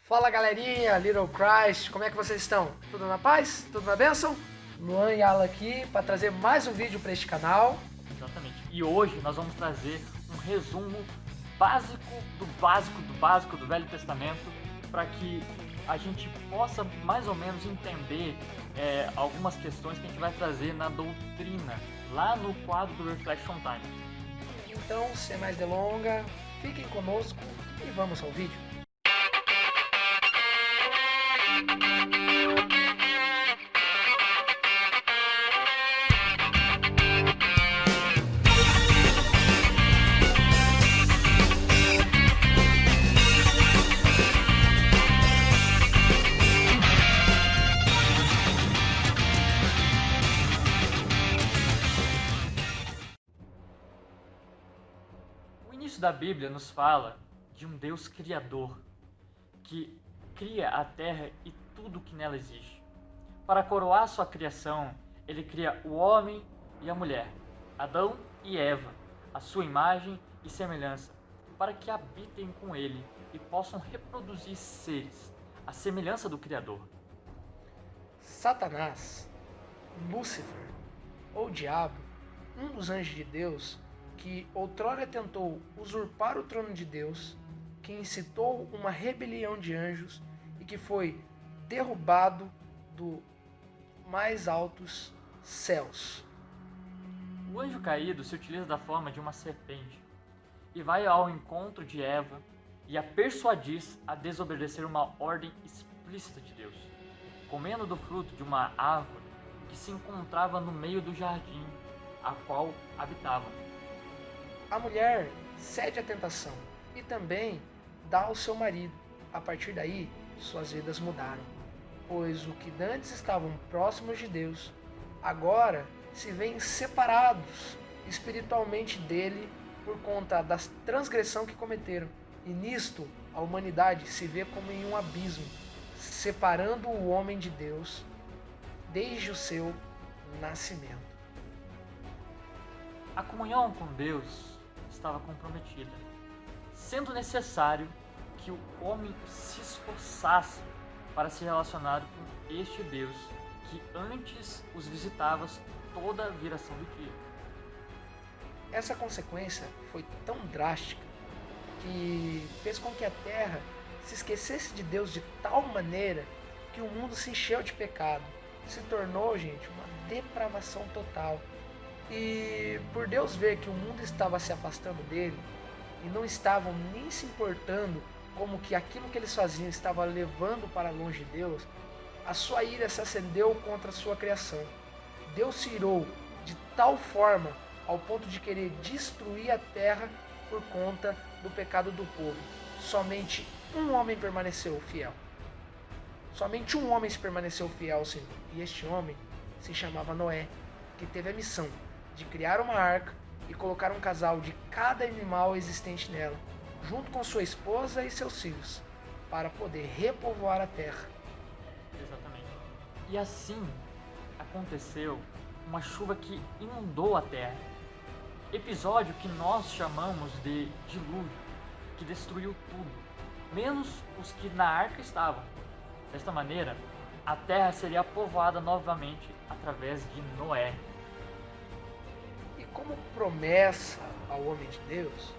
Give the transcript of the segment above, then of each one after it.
Fala galerinha, Little Christ, como é que vocês estão? Tudo na paz? Tudo na bênção? Luan e Alan aqui para trazer mais um vídeo para este canal. Exatamente. E hoje nós vamos trazer um resumo básico do Velho Testamento para que a gente possa mais ou menos entender algumas questões que a gente vai trazer na doutrina, lá no quadro do Reflection Time. Então, sem mais delongas, fiquem conosco e vamos ao vídeo. O início da Bíblia nos fala de um Deus criador que cria a terra e tudo que nela existe. Para coroar sua criação, ele cria o homem e a mulher, Adão e Eva, a sua imagem e semelhança, para que habitem com ele e possam reproduzir seres, à semelhança do Criador. Satanás, Lúcifer, ou Diabo, um dos anjos de Deus, que outrora tentou usurpar o trono de Deus, que incitou uma rebelião de anjos e que foi derrubado do mais altos céus. O anjo caído se utiliza da forma de uma serpente e vai ao encontro de Eva e a persuadis a desobedecer uma ordem explícita de Deus, comendo do fruto de uma árvore que se encontrava no meio do jardim, a qual habitavam. A mulher cede à tentação e também dá ao seu marido. A partir daí, suas vidas mudaram, pois o que antes estavam próximos de Deus, agora se veem separados espiritualmente dele por conta da transgressão que cometeram. E nisto, a humanidade se vê como em um abismo, separando o homem de Deus desde o seu nascimento. A comunhão com Deus estava comprometida, sendo necessário que o homem se esforçasse para se relacionar com este Deus que antes os visitava toda a viração do dia. Essa consequência foi tão drástica que fez com que a terra se esquecesse de Deus de tal maneira que o mundo se encheu de pecado, se tornou, gente, uma depravação total. E por Deus ver que o mundo estava se afastando dele e não estavam nem se importando como que aquilo que eles faziam estava levando para longe de Deus, a sua ira se acendeu contra a sua criação. Deus se irou de tal forma ao ponto de querer destruir a terra por conta do pecado do povo. Somente um homem permaneceu fiel. Somente um homem se permaneceu fiel ao Senhor. E este homem se chamava Noé, que teve a missão de criar uma arca e colocar um casal de cada animal existente nela, junto com sua esposa e seus filhos, para poder repovoar a terra. Exatamente. E assim aconteceu uma chuva que inundou a terra. Episódio que nós chamamos de dilúvio, que destruiu tudo, menos os que na arca estavam. Desta maneira, a terra seria povoada novamente através de Noé. E como promessa ao homem de Deus,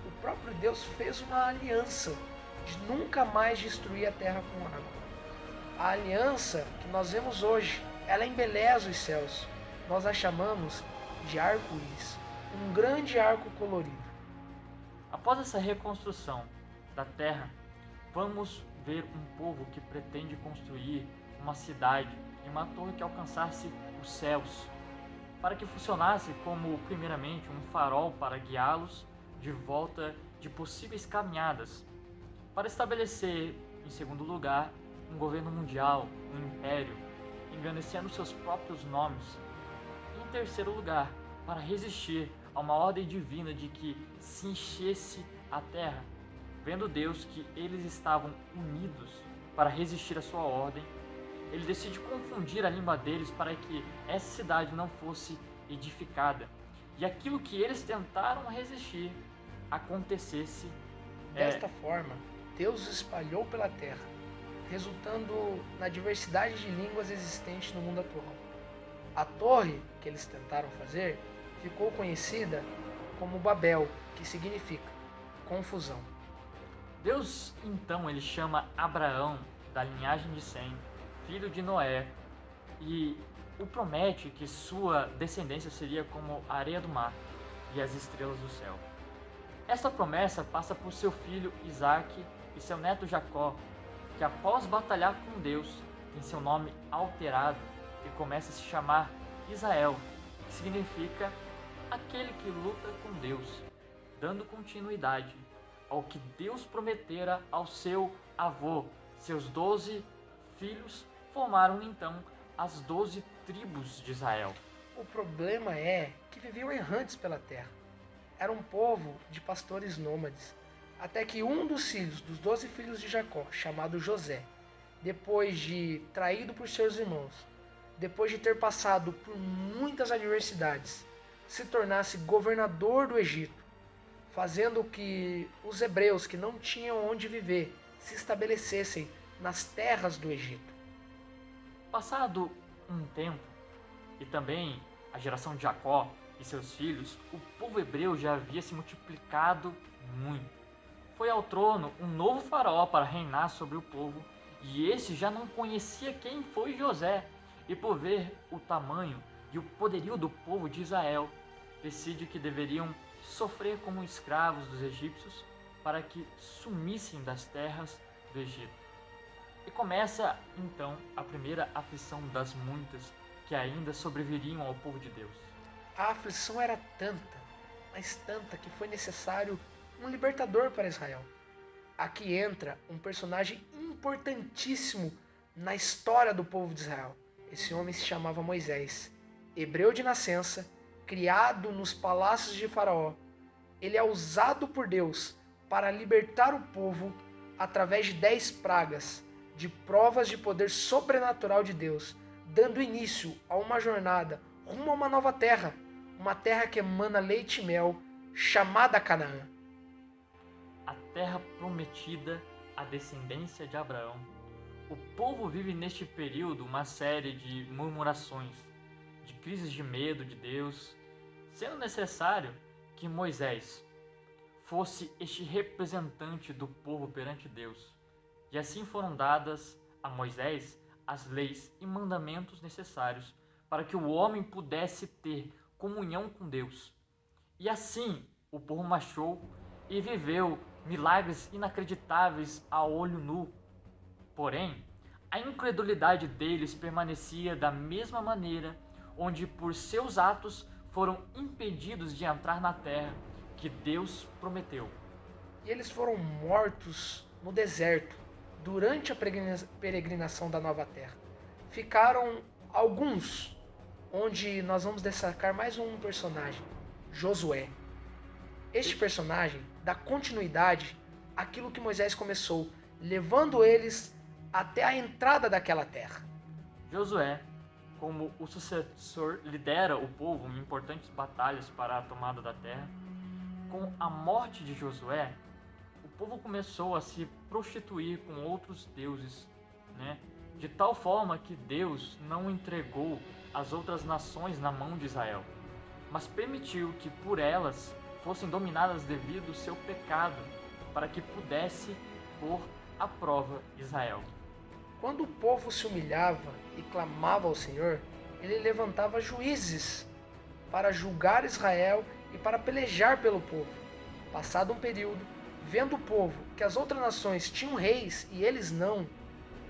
o próprio Deus fez uma aliança de nunca mais destruir a terra com água. A aliança que nós vemos hoje, ela embeleza os céus. Nós a chamamos de arco-íris, um grande arco colorido. Após essa reconstrução da terra, vamos ver um povo que pretende construir uma cidade e uma torre que alcançasse os céus, para que funcionasse como, primeiramente, um farol para guiá-los de volta de possíveis caminhadas, para estabelecer, em segundo lugar, um governo mundial, um império, engrandecendo seus próprios nomes, e, em terceiro lugar, para resistir a uma ordem divina de que se enchesse a terra, vendo Deus que eles estavam unidos para resistir à sua ordem. Ele decide confundir a língua deles para que essa cidade não fosse edificada. E aquilo que eles tentaram resistir acontecesse. Desta forma, Deus os espalhou pela terra, resultando na diversidade de línguas existentes no mundo atual. A torre que eles tentaram fazer ficou conhecida como Babel, que significa confusão. Deus então ele chama Abraão da linhagem de Sem, filho de Noé, e o promete que sua descendência seria como a areia do mar e as estrelas do céu. Esta promessa passa por seu filho Isaque e seu neto Jacó, que após batalhar com Deus tem seu nome alterado e começa a se chamar Israel, que significa aquele que luta com Deus, dando continuidade ao que Deus prometera ao seu avô. Seus 12 filhos formaram então as 12 tribos de Israel. O problema é que viviam errantes pela terra. Era um povo de pastores nômades, até que um dos filhos, dos 12 filhos de Jacó, chamado José, depois de traído por seus irmãos, depois de ter passado por muitas adversidades, se tornasse governador do Egito, fazendo que os hebreus que não tinham onde viver se estabelecessem nas terras do Egito. Passado um tempo, e também a geração de Jacó e seus filhos, o povo hebreu já havia se multiplicado muito. Foi ao trono um novo faraó para reinar sobre o povo, e esse já não conhecia quem foi José, e por ver o tamanho e o poderio do povo de Israel, decide que deveriam sofrer como escravos dos egípcios para que sumissem das terras do Egito. E começa então a primeira aflição das muitas que ainda sobreviveriam ao povo de Deus. A aflição era tanta, mas tanta, que foi necessário um libertador para Israel. Aqui entra um personagem importantíssimo na história do povo de Israel. Esse homem se chamava Moisés, hebreu de nascença, criado nos palácios de Faraó. Ele é usado por Deus para libertar o povo através de 10 pragas, de provas de poder sobrenatural de Deus, dando início a uma jornada rumo a uma nova terra, uma terra que emana leite e mel, chamada Canaã. A terra prometida à descendência de Abraão. O povo vive neste período uma série de murmurações, de crises de medo de Deus, sendo necessário que Moisés fosse este representante do povo perante Deus. E assim foram dadas a Moisés as leis e mandamentos necessários para que o homem pudesse ter comunhão com Deus. E assim o povo marchou e viveu milagres inacreditáveis a olho nu. Porém, a incredulidade deles permanecia da mesma maneira, onde por seus atos foram impedidos de entrar na terra que Deus prometeu. E eles foram mortos no deserto, durante a peregrinação da nova terra. Ficaram alguns, onde nós vamos destacar mais um personagem, Josué. Este personagem dá continuidade àquilo que Moisés começou, levando eles até a entrada daquela terra. Josué, como o sucessor, lidera o povo em importantes batalhas para a tomada da terra. Com a morte de Josué, o povo começou a se prostituir com outros deuses, de tal forma que Deus não entregou as outras nações na mão de Israel, mas permitiu que por elas fossem dominadas devido ao seu pecado, para que pudesse pôr à prova Israel. Quando o povo se humilhava e clamava ao Senhor, ele levantava juízes para julgar Israel e para pelejar pelo povo. Passado um período, vendo o povo que as outras nações tinham reis e eles não,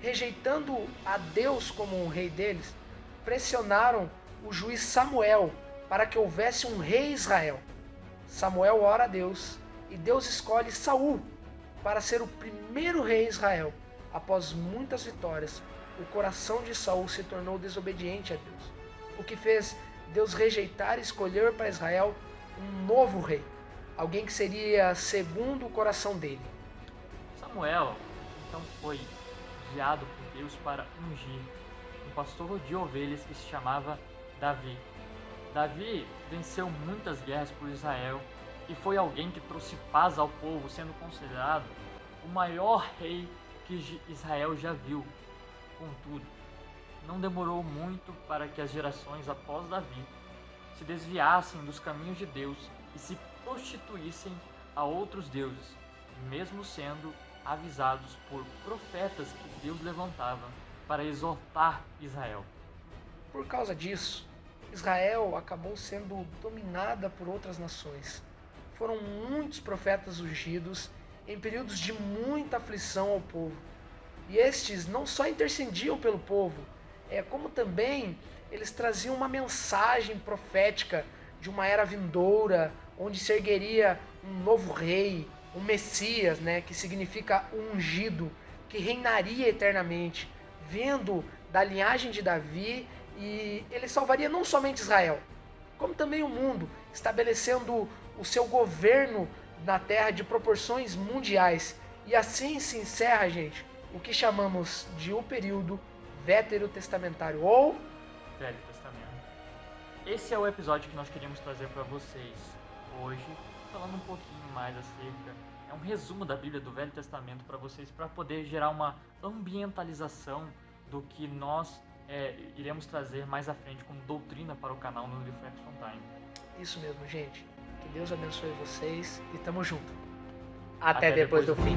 rejeitando a Deus como um rei deles, pressionaram o juiz Samuel para que houvesse um rei Israel. Samuel ora a Deus e Deus escolhe Saul para ser o primeiro rei Israel. Após muitas vitórias, o coração de Saul se tornou desobediente a Deus, o que fez Deus rejeitar e escolher para Israel um novo rei, alguém que seria segundo o coração dele. Samuel então foi enviado por Deus para ungir um pastor de ovelhas que se chamava Davi. Davi venceu muitas guerras por Israel e foi alguém que trouxe paz ao povo, sendo considerado o maior rei que Israel já viu. Contudo, não demorou muito para que as gerações após Davi se desviassem dos caminhos de Deus e se prostituíssem a outros deuses, mesmo sendo avisados por profetas que Deus levantava para exortar Israel. Por causa disso, Israel acabou sendo dominada por outras nações. Foram muitos profetas ungidos em períodos de muita aflição ao povo. E estes não só intercediam pelo povo, como também eles traziam uma mensagem profética de uma era vindoura, onde se ergueria um novo rei, um Messias, que significa o ungido, que reinaria eternamente, vindo da linhagem de Davi, e ele salvaria não somente Israel, como também o mundo, estabelecendo o seu governo na terra de proporções mundiais. E assim se encerra, gente, o que chamamos de o período veterotestamentário ou Velho Testamento. Esse é o episódio que nós queríamos trazer para vocês hoje, falando um pouquinho mais acerca, é um resumo da Bíblia do Velho Testamento para vocês, para poder gerar uma ambientalização do que nós iremos trazer mais à frente como doutrina para o canal no Reflection Time. Isso mesmo, gente. Que Deus abençoe vocês e tamo junto. Até depois do fim.